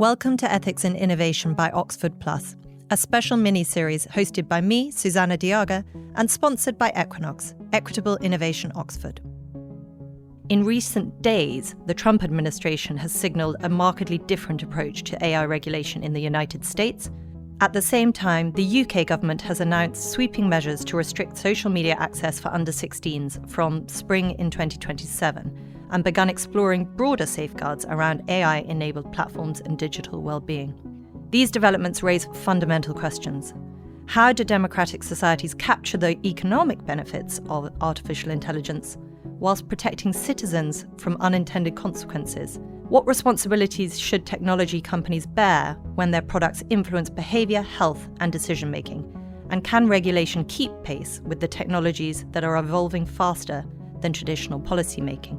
Welcome to Ethics in Innovation by Oxford Plus, a special mini-series hosted by me, Susanna Diaga, and sponsored by Equinox, Equitable Innovation Oxford. In recent days, the Trump administration has signalled a markedly different approach to AI regulation in the United States. At the same time, the UK government has announced sweeping measures to restrict social media access for under 16s from spring in 2027, and begun exploring broader safeguards around AI-enabled platforms and digital well-being. These developments raise fundamental questions. How do democratic societies capture the economic benefits of artificial intelligence whilst protecting citizens from unintended consequences? What responsibilities should technology companies bear when their products influence behaviour, health, and decision-making? And can regulation keep pace with the technologies that are evolving faster than traditional policy-making?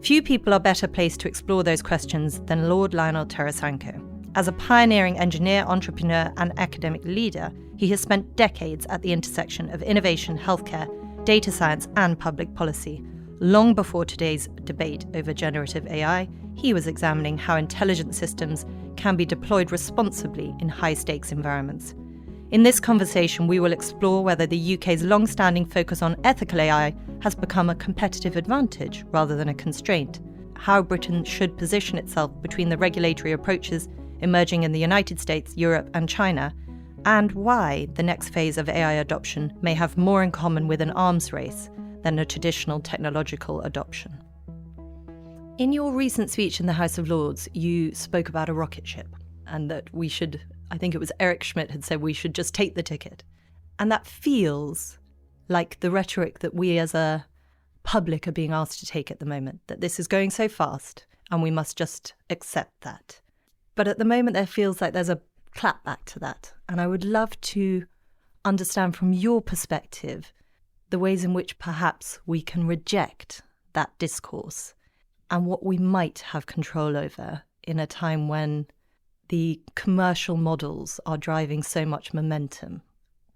Few people are better placed to explore those questions than Lord Lionel Tarassenko. As a pioneering engineer, entrepreneur, and academic leader, he has spent decades at the intersection of innovation, healthcare, data science, and public policy. Long before today's debate over generative AI, he was examining how intelligent systems can be deployed responsibly in high-stakes environments. In this conversation, we will explore whether the UK's long-standing focus on ethical AI has become a competitive advantage rather than a constraint, how Britain should position itself between the regulatory approaches emerging in the United States, Europe, and China, and why the next phase of AI adoption may have more in common with an arms race than a traditional technological adoption. In your recent speech in the House of Lords, you spoke about a rocket ship and that we should, I think it was Eric Schmidt had said we should just take the ticket. And that feels like the rhetoric that we as a public are being asked to take at the moment, that this is going so fast and we must just accept that. But at the moment there feels like there's a clapback to that. And I would love to understand from your perspective the ways in which perhaps we can reject that discourse and what we might have control over in a time when the commercial models are driving so much momentum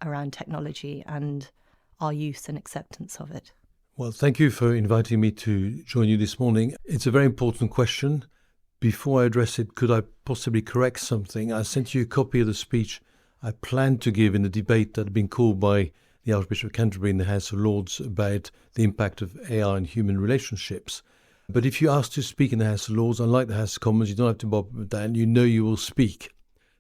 around technology and our use and acceptance of it. Well, thank you for inviting me to join you this morning. It's a very important question. Before I address it, could I possibly correct something? I sent you a copy of the speech I planned to give in the debate that had been called by the Archbishop of Canterbury in the House of Lords about the impact of AI on human relationships. But if you ask to speak in the House of Lords, unlike the House of Commons, you don't have to bother down, you know you will speak.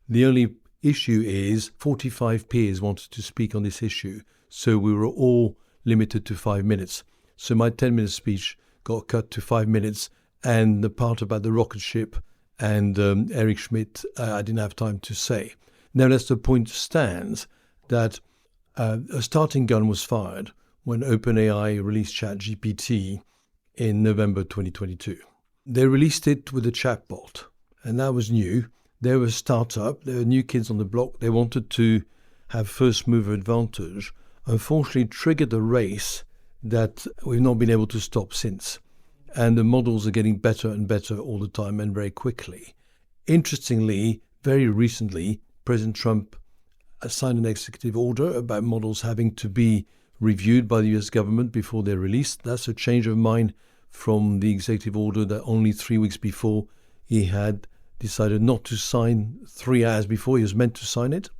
The only issue is 45 peers wanted to speak on this issue, so we were all limited to 5 minutes. So my 10-minute speech got cut to 5 minutes, and the part about the rocket ship and Eric Schmidt, I didn't have time to say. Nevertheless, the point stands that a starting gun was fired when OpenAI released ChatGPT in November 2022. They released it with a chatbot, and that was new. They were a startup, they were new kids on the block, they wanted to have first mover advantage. Unfortunately, it triggered a race that we've not been able to stop since. And the models are getting better and better all the time and very quickly. Interestingly, very recently, President Trump signed an executive order about models having to be reviewed by the US government before they're released. That's a change of mind from the executive order that only 3 weeks before he had decided not to sign 3 hours before he was meant to sign it.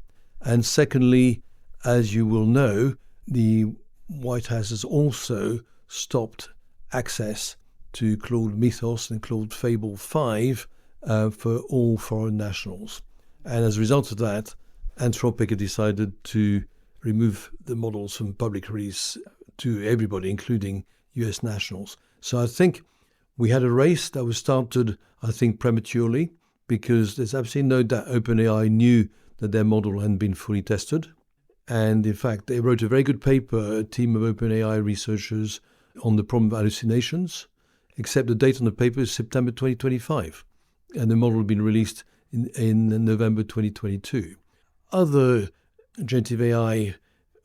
And secondly, as you will know, the White House has also stopped access to Claude Mythos and Claude Fable 5 for all foreign nationals. And as a result of that, Anthropic had decided to remove the models from public release to everybody, including US nationals. So I think we had a race that was started, I think, prematurely, because there's absolutely no doubt OpenAI knew that their model hadn't been fully tested. And in fact, they wrote a very good paper, a team of OpenAI researchers, on the problem of hallucinations, except the date on the paper is September 2025. And the model had been released in November 2022. Other generative AI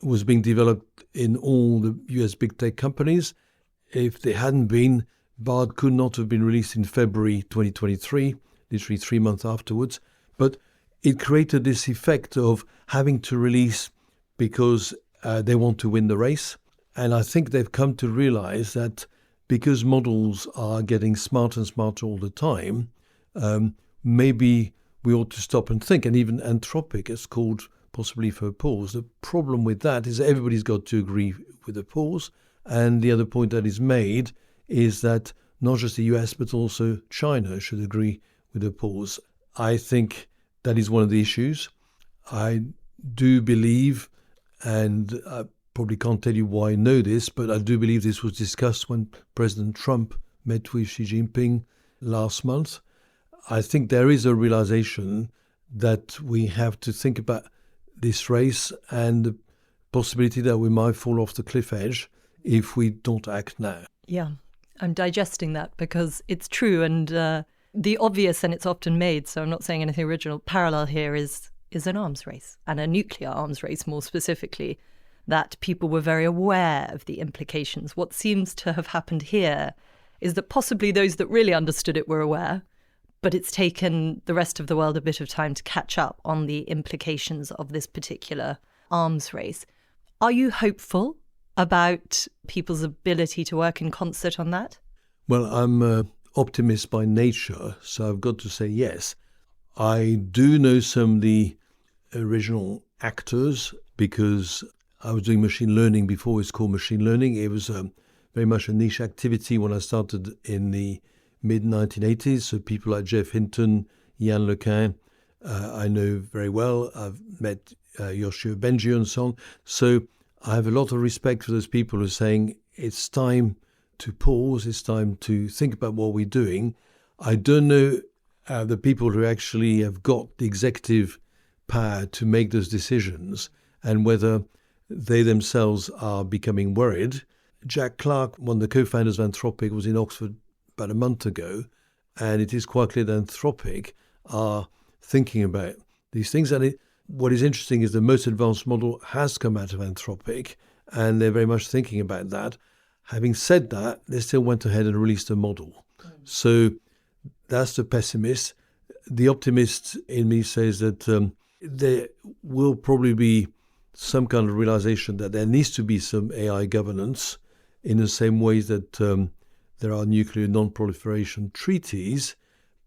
was being developed in all the US big tech companies. If they hadn't been, Bard could not have been released in February 2023, literally 3 months afterwards. But it created this effect of having to release because they want to win the race. And I think they've come to realize that because models are getting smarter and smarter all the time, maybe we ought to stop and think. And even Anthropic has called possibly for a pause. The problem with that is everybody's got to agree with a pause. And the other point that is made is that not just the US, but also China should agree with a pause. I think that is one of the issues. I do believe, and I probably can't tell you why I know this, but I do believe this was discussed when President Trump met with Xi Jinping last month. I think there is a realization that we have to think about this race and the possibility that we might fall off the cliff edge if we don't act now. Yeah, I'm digesting that because it's true, and the obvious, and it's often made, so I'm not saying anything original, parallel here is an arms race, and a nuclear arms race more specifically, that people were very aware of the implications. What seems to have happened here is that possibly those that really understood it were aware, but it's taken the rest of the world a bit of time to catch up on the implications of this particular arms race. Are you hopeful about people's ability to work in concert on that? Well, I'm an optimist by nature, so I've got to say yes. I do know some of the original actors because I was doing machine learning before it was called machine learning. It was very much a niche activity when I started in the mid-1980s. So people like Jeff Hinton, Yann Lequin, I know very well. I've met Yoshio Benji and so on. So I have a lot of respect for those people who are saying it's time to pause, it's time to think about what we're doing. I don't know the people who actually have got the executive power to make those decisions and whether they themselves are becoming worried. Jack Clark, one of the co-founders of Anthropic, was in Oxford about a month ago, and it is quite clear that Anthropic are thinking about these things. And what is interesting is the most advanced model has come out of Anthropic, and they're very much thinking about that. Having said that, they still went ahead and released a model. So that's the pessimist. The optimist in me says that there will probably be some kind of realization that there needs to be some AI governance in the same way that there are nuclear non-proliferation treaties.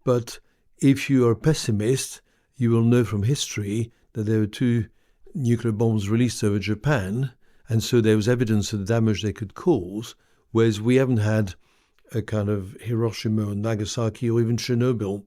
But if you are a pessimist, you will know from history that there were 2 nuclear bombs released over Japan, and so there was evidence of the damage they could cause, whereas we haven't had a kind of Hiroshima or Nagasaki or even Chernobyl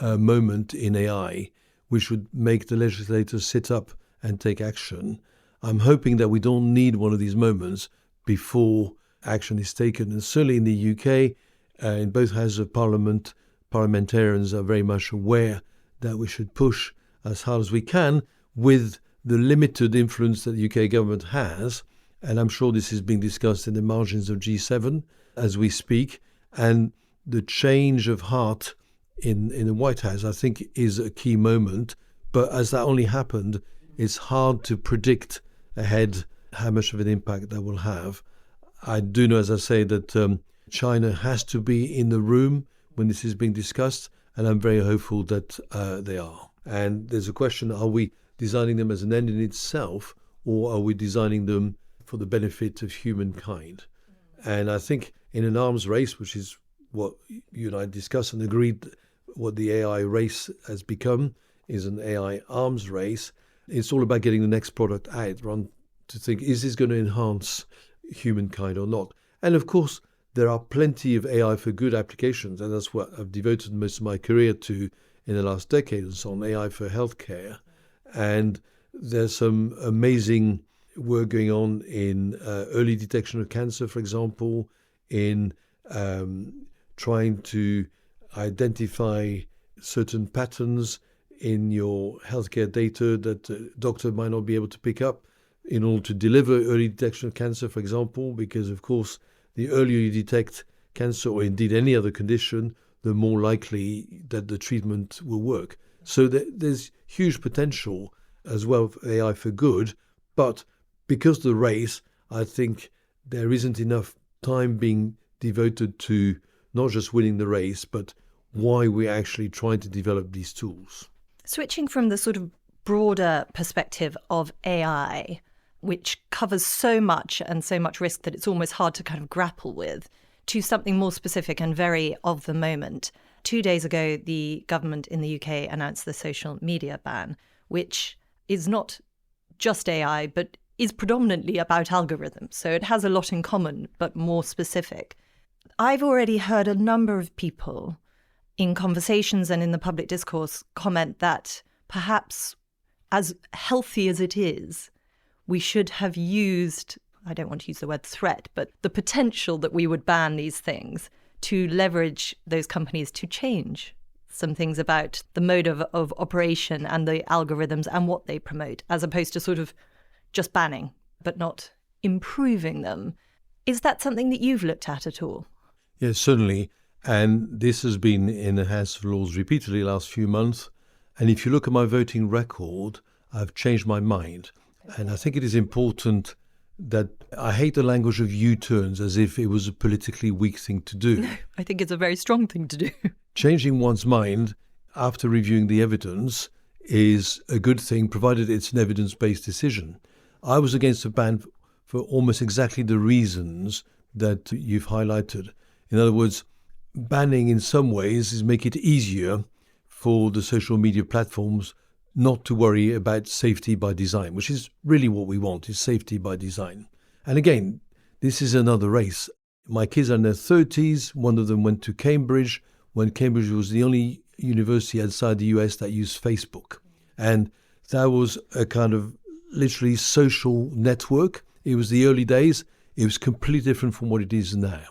moment in AI, which would make the legislators sit up and take action. I'm hoping that we don't need one of these moments before action is taken. And certainly in the UK, in both houses of Parliament, parliamentarians are very much aware that we should push as hard as we can with the limited influence that the UK government has. And I'm sure this is being discussed in the margins of G7 as we speak. And the change of heart in the White House, I think, is a key moment. But as that only happened, it's hard to predict ahead how much of an impact that will have. I do know, as I say, that China has to be in the room when this is being discussed, and I'm very hopeful that they are. And there's a question, are we designing them as an end in itself, or are we designing them for the benefit of humankind? And I think in an arms race, which is what you and I discussed and agreed what the AI race has become, is an AI arms race. It's all about getting the next product out, rather to think, is this going to enhance humankind or not? And of course, there are plenty of AI for good applications, and that's what I've devoted most of my career to in the last decade, and so on, AI for healthcare. And there's some amazing work going on in early detection of cancer, for example, in trying to identify certain patterns in your healthcare data that a doctor might not be able to pick up in order to deliver early detection of cancer, for example, because, of course, the earlier you detect cancer or indeed any other condition, the more likely that the treatment will work. So there's huge potential as well for AI for good, but because of the race, I think there isn't enough time being devoted to not just winning the race, but why we're actually trying to develop these tools. Switching from the sort of broader perspective of AI, which covers so much and so much risk that it's almost hard to kind of grapple with, to something more specific and very of the moment. 2 days ago, the government in the UK announced the social media ban, which is not just AI, but is predominantly about algorithms. So it has a lot in common, but more specific. I've already heard a number of people in conversations and in the public discourse comment that perhaps, as healthy as it is, we should have used, I don't want to use the word threat, but the potential that we would ban these things to leverage those companies to change some things about the mode of operation and the algorithms and what they promote, as opposed to sort of just banning, but not improving them. Is that something that you've looked at all? Yes, certainly. And this has been in the House of Lords repeatedly the last few months. And if you look at my voting record, I've changed my mind. And I think it is important that I hate the language of U-turns as if it was a politically weak thing to do. No, I think it's a very strong thing to do. Changing one's mind after reviewing the evidence is a good thing, provided it's an evidence-based decision. I was against a ban for almost exactly the reasons that you've highlighted. In other words, banning in some ways is make it easier for the social media platforms not to worry about safety by design, which is really what we want, is safety by design. And again, this is another race. My kids are in their 30s. One of them went to Cambridge when Cambridge was the only university outside the US that used Facebook. And that was a kind of literally social network. It was the early days. It was completely different from what it is now.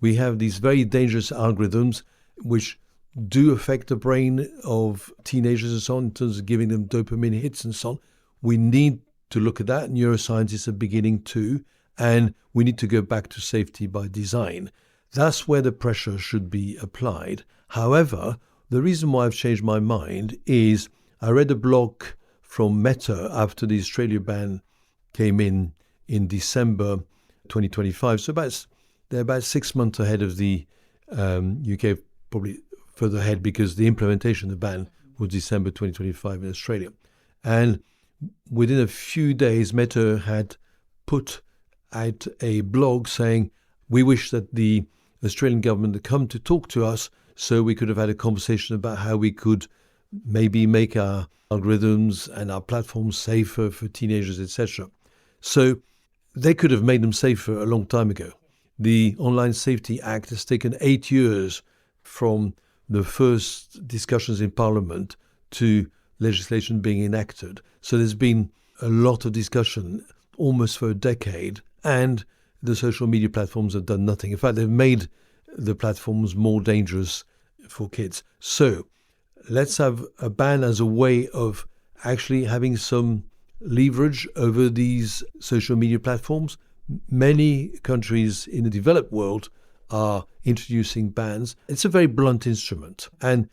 We have these very dangerous algorithms which do affect the brain of teenagers and so on in terms of giving them dopamine hits and so on. We need to look at that. Neuroscientists are beginning to, and we need to go back to safety by design. That's where the pressure should be applied. However, the reason why I've changed my mind is I read a blog from Meta after the Australia ban came in December 2025. So they're about 6 months ahead of the UK, probably further ahead because the implementation of the ban was December 2025 in Australia. And within a few days, Meta had put out a blog saying, we wish that the Australian government had come to talk to us so we could have had a conversation about how we could maybe make our algorithms and our platforms safer for teenagers, etc. So they could have made them safer a long time ago. The Online Safety Act has taken 8 years from the first discussions in Parliament to legislation being enacted. So there's been a lot of discussion almost for a decade, and the social media platforms have done nothing. In fact, they've made the platforms more dangerous for kids. So let's have a ban as a way of actually having some leverage over these social media platforms. Many countries in the developed world are introducing bans. It's a very blunt instrument. And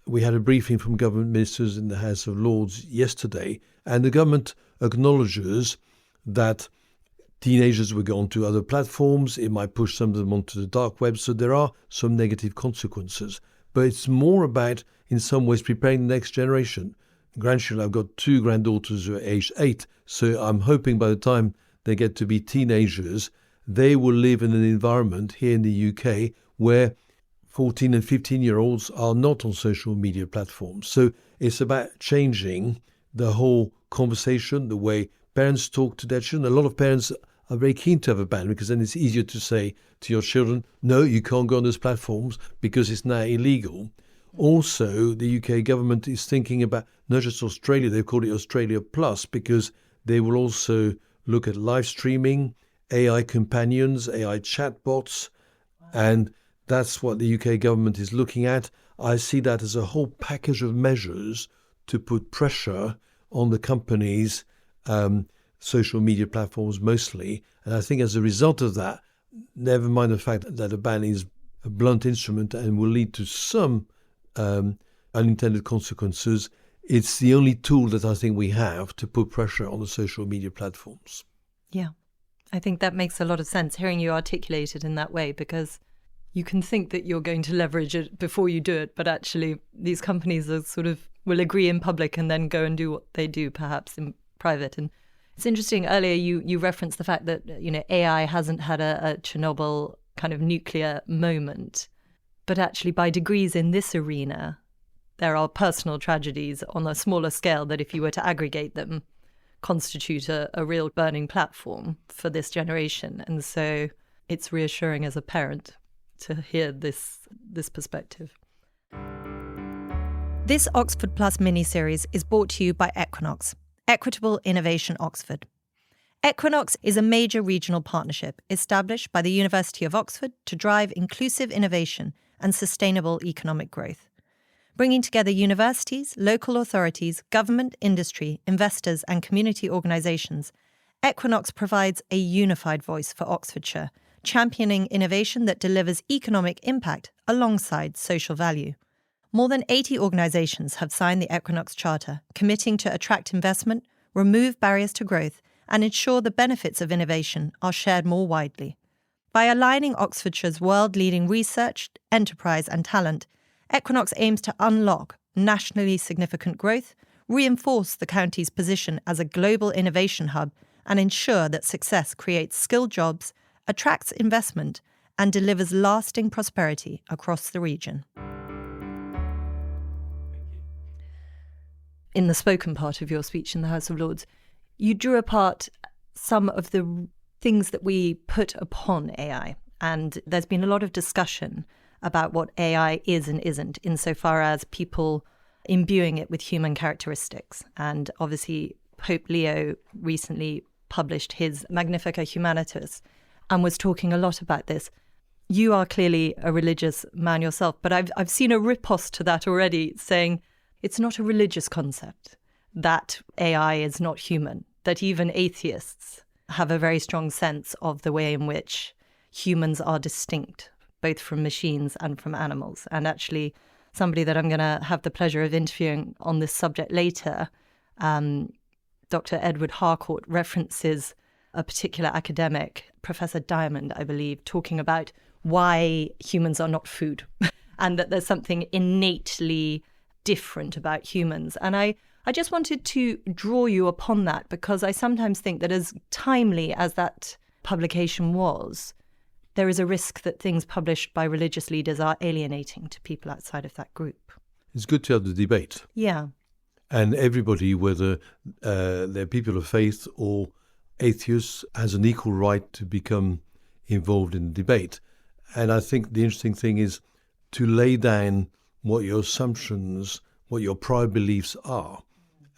we had a briefing from government ministers in the House of Lords yesterday, and the government acknowledges that teenagers will go onto other platforms. It might push some of them onto the dark web. So there are some negative consequences. But it's more about, in some ways, preparing the next generation. Grandchildren, I've got 2 granddaughters who are aged 8. So I'm hoping by the time they get to be teenagers, they will live in an environment here in the UK where 14 and 15-year-olds are not on social media platforms. So it's about changing the whole conversation, the way parents talk to their children. A lot of parents are very keen to have a ban because then it's easier to say to your children, no, you can't go on those platforms because it's now illegal. Also, the UK government is thinking about not just Australia, they've called it Australia Plus, because they will also look at live streaming, AI companions, AI chatbots, and that's what the UK government is looking at. I see that as a whole package of measures to put pressure on the companies, social media platforms mostly. And I think as a result of that, never mind the fact that a ban is a blunt instrument and will lead to some unintended consequences, it's the only tool that I think we have to put pressure on the social media platforms. Yeah, I think that makes a lot of sense, hearing you articulate it in that way, because you can think that you're going to leverage it before you do it, but actually these companies are sort of will agree in public and then go and do what they do perhaps in private. And it's interesting, earlier you referenced the fact that, AI hasn't had a Chernobyl kind of nuclear moment. But actually, by degrees in this arena, there are personal tragedies on a smaller scale that, if you were to aggregate them, constitute a real burning platform for this generation. And so it's reassuring as a parent to hear this perspective. This Oxford Plus mini-series is brought to you by Equinox, Equitable Innovation Oxford. Equinox is a major regional partnership established by the University of Oxford to drive inclusive innovation and sustainable economic growth. Bringing together universities, local authorities, government, industry, investors and community organisations, Equinox provides a unified voice for Oxfordshire, championing innovation that delivers economic impact alongside social value. More than 80 organisations have signed the Equinox Charter, committing to attract investment, remove barriers to growth, and ensure the benefits of innovation are shared more widely. By aligning Oxfordshire's world-leading research, enterprise and talent, Equinox aims to unlock nationally significant growth, reinforce the county's position as a global innovation hub, and ensure that success creates skilled jobs, attracts investment, and delivers lasting prosperity across the region. In the spoken part of your speech in the House of Lords, you drew apart some of the things that we put upon AI. And there's been a lot of discussion about what AI is and isn't, insofar as people imbuing it with human characteristics. And obviously, Pope Leo recently published his Magnificat Humanitas and was talking a lot about this. You are clearly a religious man yourself, but I've seen a riposte to that already, saying it's not a religious concept, that AI is not human, that even atheists have a very strong sense of the way in which humans are distinct, both from machines and from animals. And actually, somebody that I'm going to have the pleasure of interviewing on this subject later, Dr. Edward Harcourt, references a particular academic, Professor Diamond, I believe, talking about why humans are not food and that there's something innately different about humans. And I just wanted to draw you upon that, because I sometimes think that as timely as that publication was, there is a risk that things published by religious leaders are alienating to people outside of that group. It's good to have the debate. Yeah. And everybody, whether they're people of faith or atheists, has an equal right to become involved in the debate. And I think the interesting thing is to lay down what your assumptions, what your prior beliefs are,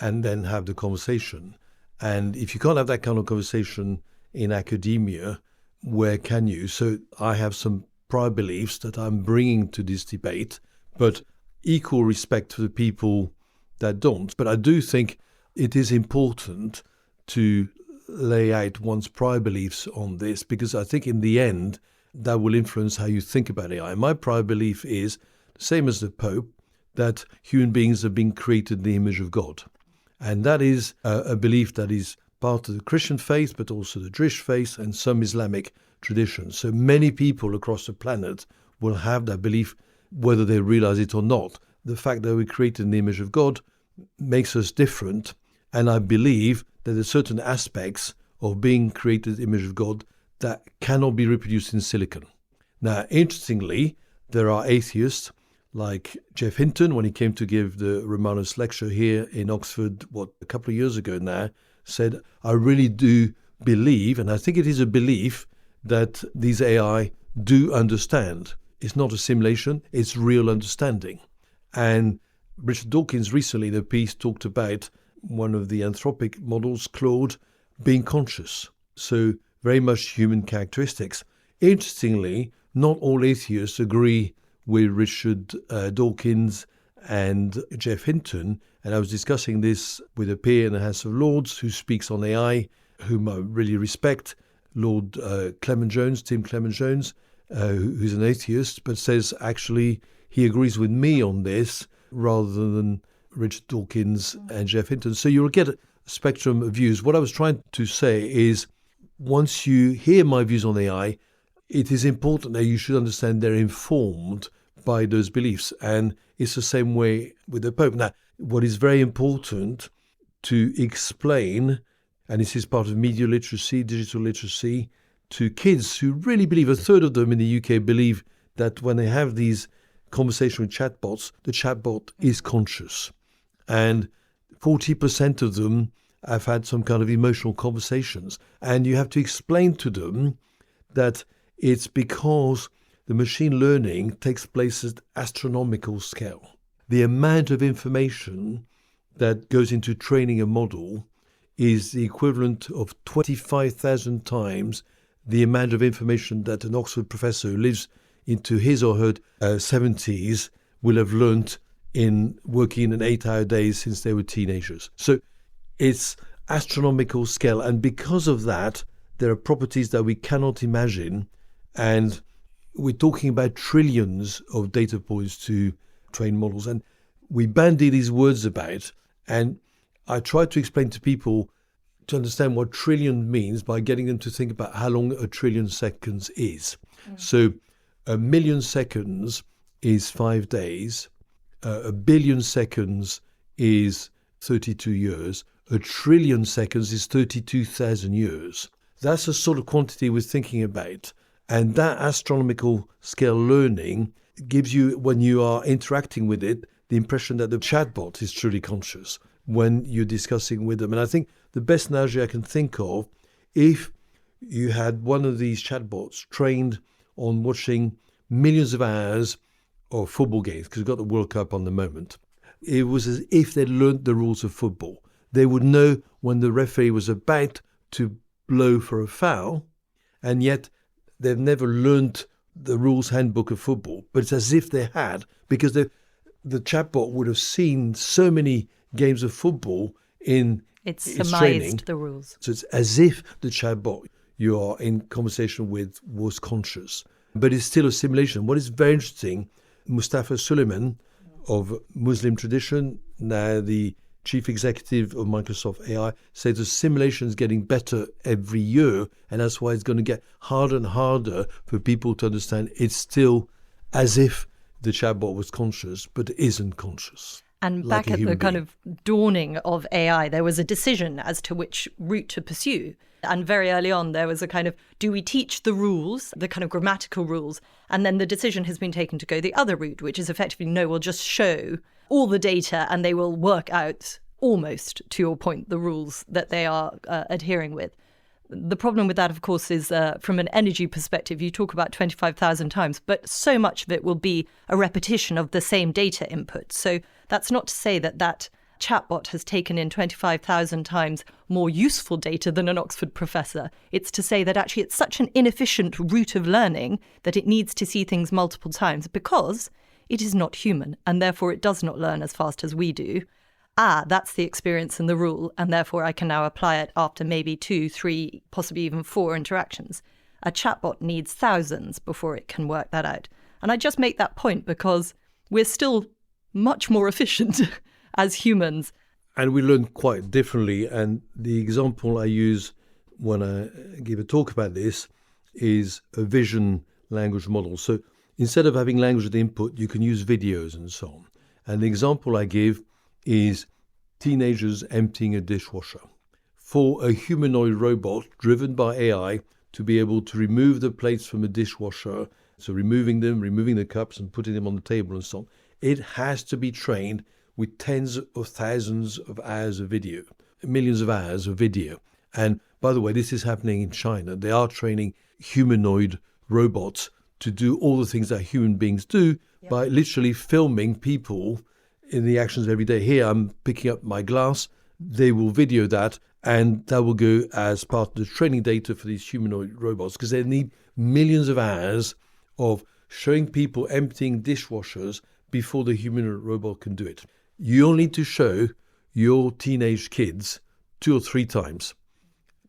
and then have the conversation. And if you can't have that kind of conversation in academia, where can you? So I have some prior beliefs that I'm bringing to this debate, but equal respect for the people that don't. But I do think it is important to lay out one's prior beliefs on this, because I think in the end, that will influence how you think about AI. My prior belief is, same as the Pope, that human beings have been created in the image of God. And that is a belief that is part of the Christian faith, but also the Jewish faith and some Islamic traditions. So many people across the planet will have that belief, whether they realize it or not. The fact that we're created in the image of God makes us different. And I believe that there are certain aspects of being created in the image of God that cannot be reproduced in silicon. Now, interestingly, there are atheists like Jeff Hinton, when he came to give the Romanus lecture here in Oxford, a couple of years ago now, said, I really do believe, and I think it is a belief, that these AI do understand. It's not a simulation, it's real understanding. And Richard Dawkins recently in a piece talked about one of the anthropic models, Claude, being conscious. So very much human characteristics. Interestingly, not all atheists agree with Richard Dawkins and Jeff Hinton. And I was discussing this with a peer in the House of Lords who speaks on AI, whom I really respect, Lord Clement Jones, Tim Clement Jones, who's an atheist, but says actually he agrees with me on this rather than Richard Dawkins and Jeff Hinton. So you'll get a spectrum of views. What I was trying to say is, once you hear my views on AI, it is important that you should understand they're informed by those beliefs. And it's the same way with the Pope. Now, what is very important to explain, and this is part of media literacy, digital literacy, to kids who really believe, a third of them in the UK believe that when they have these conversation with chatbots, the chatbot is conscious. And 40% of them have had some kind of emotional conversations. And you have to explain to them that it's because the machine learning takes place at astronomical scale. The amount of information that goes into training a model is the equivalent of 25,000 times the amount of information that an Oxford professor who lives into his or her 70s will have learnt in working in 8-hour days since they were teenagers. So it's astronomical scale. And because of that, there are properties that we cannot imagine. And we're talking about trillions of data points to train models. And we bandy these words about. And I try to explain to people to understand what trillion means by getting them to think about how long a trillion seconds is. So 1 million seconds is 5 days. 1 billion seconds is 32 years. 1 trillion seconds is 32,000 years. That's the sort of quantity we're thinking about. And that astronomical scale learning gives you, when you are interacting with it, the impression that the chatbot is truly conscious when you're discussing with them. And I think the best analogy I can think of, if you had one of these chatbots trained on watching millions of hours of football games, because we've got the World Cup on the moment, it was as if they'd learned the rules of football. They would know when the referee was about to blow for a foul, and yet they've never learned the rules handbook of football. But it's as if they had, because the chatbot would have seen so many games of football in It's its surmised training. the rules. So it's as if the chatbot you are in conversation with was conscious. But it's still a simulation. What is very interesting, Mustafa Suleyman of Muslim tradition, now the chief executive of Microsoft AI, says the simulation is getting better every year, and that's why it's going to get harder and harder for people to understand it's still as if the chatbot was conscious, but isn't conscious. And like back a at the human kind being. of dawning of AI, there was a decision as to which route to pursue. And very early on, there was a kind of, do we teach the rules, the kind of grammatical rules? And then the decision has been taken to go the other route, which is effectively, no, we'll just show all the data and they will work out almost, to your point, the rules that they are adhering with. The problem with that, of course, is from an energy perspective, you talk about 25,000 times, but so much of it will be a repetition of the same data input. So that's not to say that that chatbot has taken in 25,000 times more useful data than an Oxford professor. It's to say that actually it's such an inefficient route of learning that it needs to see things multiple times because it is not human, and therefore it does not learn as fast as we do. That's the experience and the rule, and therefore I can now apply it after maybe 2, 3, possibly even 4 interactions. A chatbot needs thousands before it can work that out. And I just make that point because we're still much more efficient as humans. And we learn quite differently. And the example I use when I give a talk about this is a vision language model. So instead of having language at input, you can use videos and so on. And the example I give is teenagers emptying a dishwasher. For a humanoid robot driven by AI to be able to remove the plates from a dishwasher, so removing the cups and putting them on the table and so on, it has to be trained with tens of thousands of hours of video, millions of hours of video. And by the way, this is happening in China. They are training humanoid robots to do all the things that human beings do by literally filming people in the actions every day. Here, I'm picking up my glass. They will video that, and that will go as part of the training data for these humanoid robots, because they need millions of hours of showing people emptying dishwashers before the humanoid robot can do it. You only need to show your teenage kids 2 or 3 times.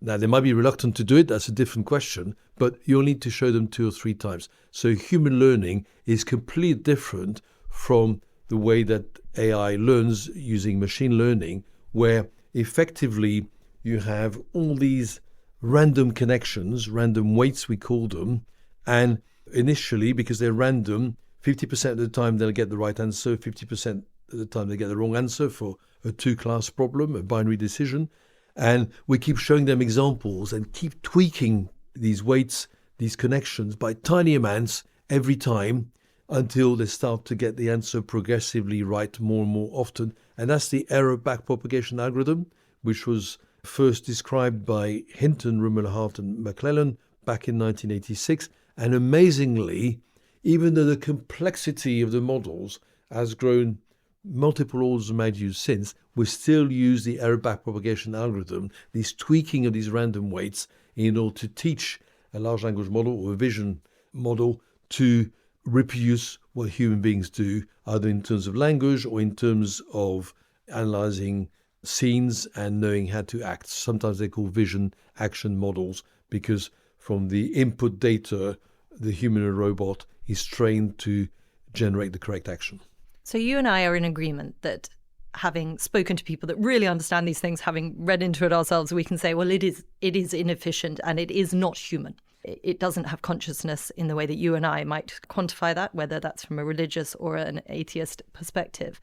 Now, they might be reluctant to do it. That's a different question. But you only need to show them 2 or 3 times. So human learning is completely different from the way that AI learns using machine learning, where effectively you have all these random connections, random weights we call them, and initially, because they're random, 50% of the time they'll get the right answer, 50% of the time they get the wrong answer for a 2-class problem, a binary decision. And we keep showing them examples and keep tweaking these weights, these connections by tiny amounts every time until they start to get the answer progressively right more and more often. And that's the error backpropagation algorithm, which was first described by Hinton, Rumelhart, and McClellan back in 1986. And amazingly, even though the complexity of the models has grown multiple orders of magnitude since, we still use the error backpropagation algorithm, this tweaking of these random weights, in order to teach a large language model or a vision model to reproduce what human beings do, either in terms of language or in terms of analyzing scenes and knowing how to act. Sometimes they're called vision action models, because from the input data, the human or robot is trained to generate the correct action. So you and I are in agreement that, having spoken to people that really understand these things, having read into it ourselves, we can say, well, it is inefficient and it is not human. It doesn't have consciousness in the way that you and I might quantify that, whether that's from a religious or an atheist perspective.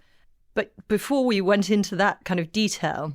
But before we went into that kind of detail,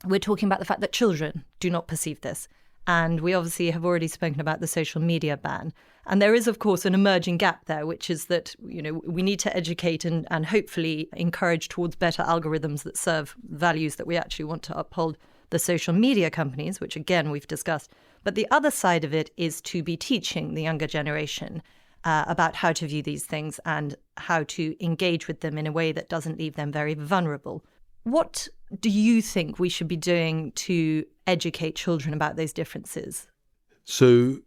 we're talking about the fact that children do not perceive this. And we obviously have already spoken about the social media ban. And there is, of course, an emerging gap there, which is that, we need to educate and hopefully encourage towards better algorithms that serve values that we actually want to uphold the social media companies, which, again, we've discussed. But the other side of it is to be teaching the younger generation about how to view these things and how to engage with them in a way that doesn't leave them very vulnerable. What do you think we should be doing to educate children about those differences? So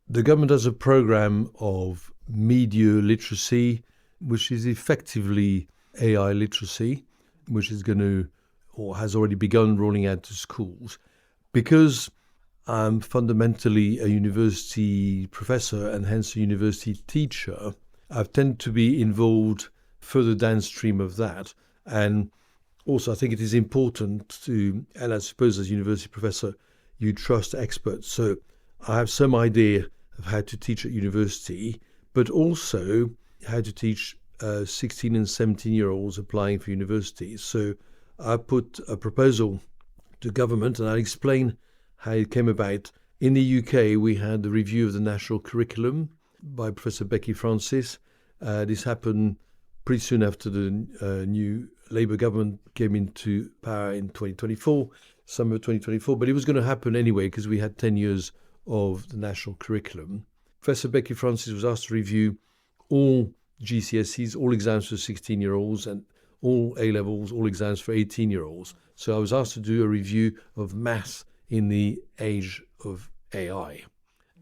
the government has a program of media literacy, which is effectively AI literacy, which is going to, or has already begun rolling out to schools. Because I'm fundamentally a university professor and hence a university teacher, I've tended to be involved further downstream of that. And also, I think it is important to, and I suppose as a university professor, you trust experts. So I have some idea of how to teach at university, but also how to teach 16 and 17-year-olds applying for universities. So I put a proposal to government, and I'll explain how it came about. In the UK, we had the review of the national curriculum by Professor Becky Francis. This happened pretty soon after the new Labour government came into power in 2024, summer of 2024, but it was going to happen anyway because we had 10 years of the national curriculum. Professor Becky Francis was asked to review all GCSEs, all exams for 16-year-olds, and all A-levels, all exams for 18-year-olds. So I was asked to do a review of maths in the age of AI.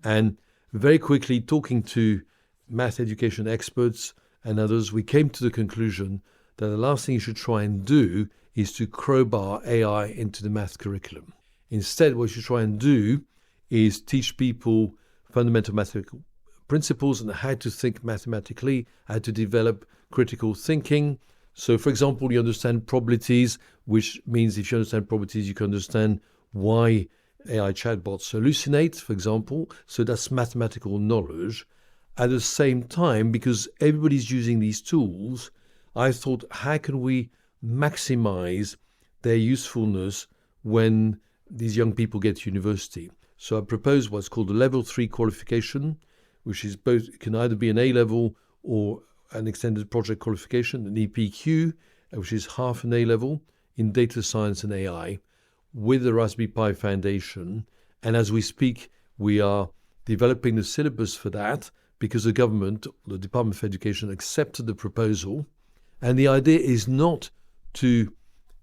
And very quickly, talking to math education experts and others, we came to the conclusion that the last thing you should try and do is to crowbar AI into the math curriculum. Instead, what you should try and do is teach people fundamental mathematical principles and how to think mathematically, how to develop critical thinking. So, for example, you understand probabilities, which means if you understand probabilities, you can understand why AI chatbots hallucinate, for example. So that's mathematical knowledge. At the same time, because everybody's using these tools, I thought, how can we maximize their usefulness when these young people get to university? So I proposed what's called a level 3 qualification, which is both, it can either be an A-level or an extended project qualification, an EPQ, which is half an A-level in data science and AI, with the Raspberry Pi Foundation. And as we speak, we are developing the syllabus for that because the government, the Department of Education, accepted the proposal. And the idea is not to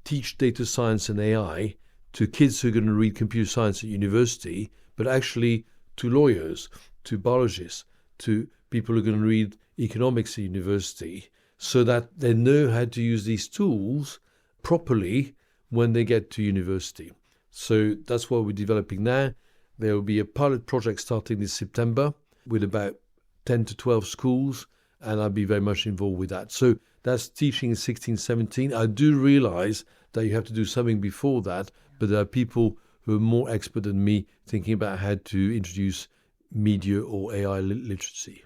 teach data science and AI to kids who are going to read computer science at university, but actually to lawyers, to biologists, to people who are going to read economics at university, so that they know how to use these tools properly when they get to university. So that's what we're developing now. There will be a pilot project starting this September with about 10 to 12 schools, and I'll be very much involved with that. So that's teaching in 16, 17. I do realize that you have to do something before that, but there are people who are more expert than me thinking about how to introduce media or AI literacy.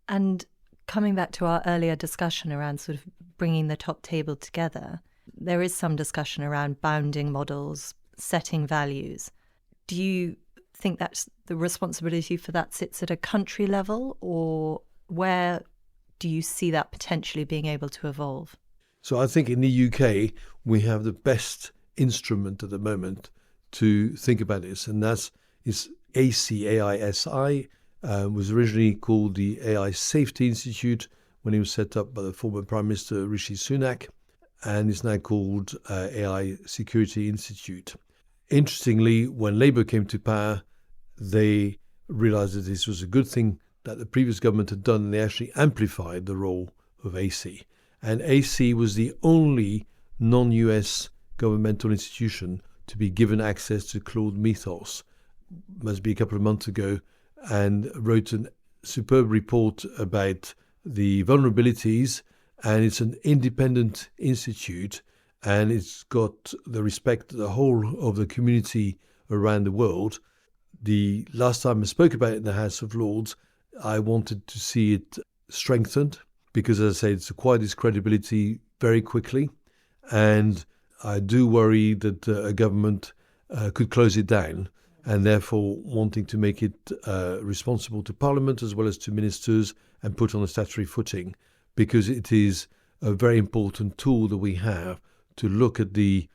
And coming back to our earlier discussion around sort of bringing the top table together, there is some discussion around bounding models, setting values. Do you think that's the responsibility for that sits at a country level, or where do you see that potentially being able to evolve? So I think in the UK, we have the best instrument at the moment to think about this, and that's AISI, was originally called the AI Safety Institute when it was set up by the former Prime Minister Rishi Sunak, and it's now called AI Security Institute. Interestingly, when Labour came to power, they realised that this was a good thing that the previous government had done, and they actually amplified the role of AC. And AC was the only non-US governmental institution to be given access to Claude Mythos, must be a couple of months ago, and wrote a superb report about the vulnerabilities. And it's an independent institute, and it's got the respect of the whole of the community around the world. The last time I spoke about it in the House of Lords, I wanted to see it strengthened because, as I say, it's acquired its credibility very quickly. And I do worry that a government could close it down, and therefore wanting to make it responsible to Parliament as well as to ministers and put on a statutory footing, because it is a very important tool that we have to look at the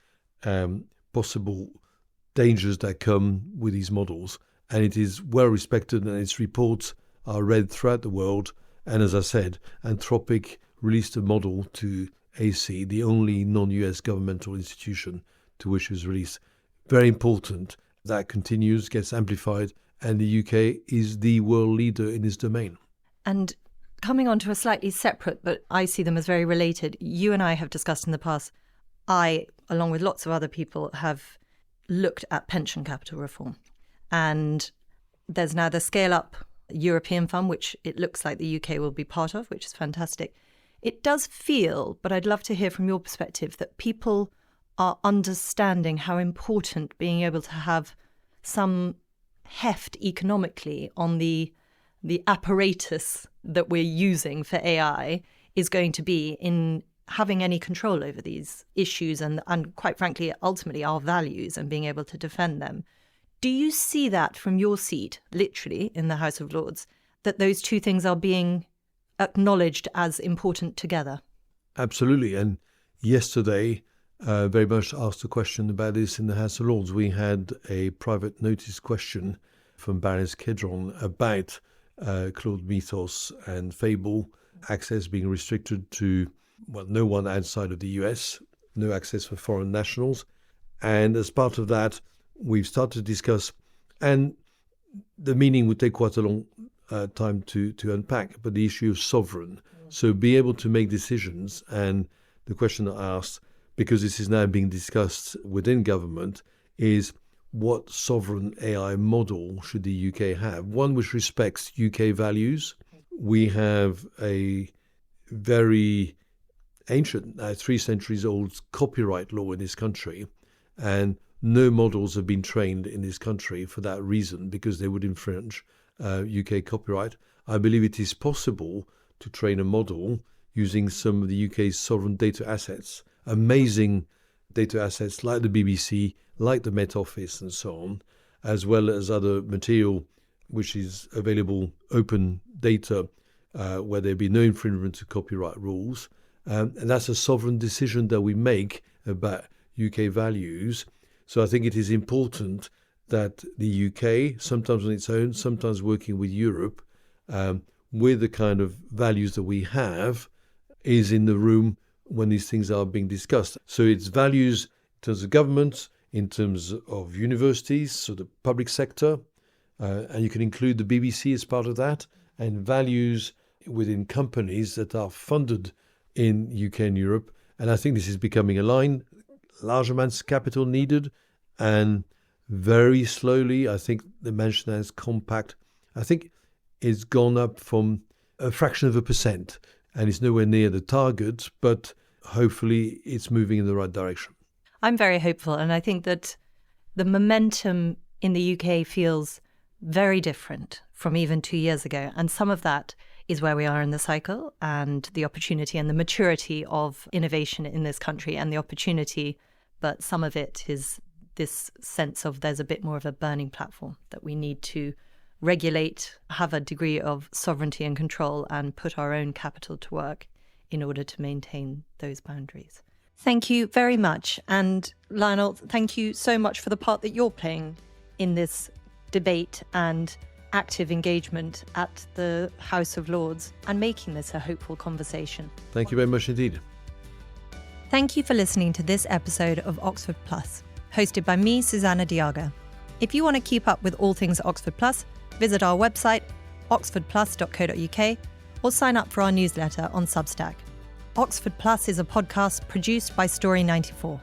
possible dangers that come with these models. And it is well respected, and its reports are read throughout the world. And as I said, Anthropic released a model to AC, the only non-US governmental institution to which it was released. Very important. That continues, gets amplified, and the UK is the world leader in this domain. And coming on to a slightly separate, but I see them as very related, you and I have discussed in the past, I, along with lots of other people, have looked at pension capital reform. And there's now the Scale Up European Fund, which it looks like the UK will be part of, which is fantastic. It does feel, but I'd love to hear from your perspective, that people are understanding how important being able to have some heft economically on the apparatus that we're using for AI is going to be in having any control over these issues and quite frankly, ultimately our values and being able to defend them. Do you see that from your seat, literally, in the House of Lords, that those two things are being acknowledged as important together? Absolutely. And yesterday, very much asked a question about this in the House of Lords. We had a private notice question from Baroness Kedron about Claude Mythos and Fable, access being restricted to, well, no one outside of the US, no access for foreign nationals. And as part of that, we've started to discuss, and the meaning would take quite a long time to unpack, but the issue of sovereign. So be able to make decisions. And the question I asked, because this is now being discussed within government, is what sovereign AI model should the UK have? One which respects UK values. We have a very ancient, 3 centuries old copyright law in this country, and no models have been trained in this country for that reason, because they would infringe UK copyright. I believe it is possible to train a model using some of the UK's sovereign data assets, amazing data assets like the BBC, like the Met Office and so on, as well as other material which is available, open data, where there be no infringement of copyright rules. And that's a sovereign decision that we make about UK values. So I think it is important that the UK, sometimes on its own, sometimes working with Europe, with the kind of values that we have, is in the room when these things are being discussed. So it's values in terms of government, in terms of universities, so the public sector, and you can include the BBC as part of that, and values within companies that are funded in UK and Europe. And I think this is becoming aligned, large amounts of capital needed, and very slowly, I think the mention as compact, I think it's gone up from a fraction of a percent, and it's nowhere near the target, but hopefully it's moving in the right direction. I'm very hopeful, and I think that the momentum in the UK feels very different from even 2 years ago. And some of that is where we are in the cycle and the opportunity and the maturity of innovation in this country and the opportunity. But some of it is this sense of there's a bit more of a burning platform that we need to regulate, have a degree of sovereignty and control, and put our own capital to work in order to maintain those boundaries. Thank you very much. And Lionel, thank you so much for the part that you're playing in this debate and active engagement at the House of Lords and making this a hopeful conversation. Thank you very much indeed. Thank you for listening to this episode of Oxford Plus, hosted by me, Susanna Diaga. If you want to keep up with all things Oxford Plus, visit our website, oxfordplus.co.uk, or sign up for our newsletter on Substack. Oxford Plus is a podcast produced by Story 94.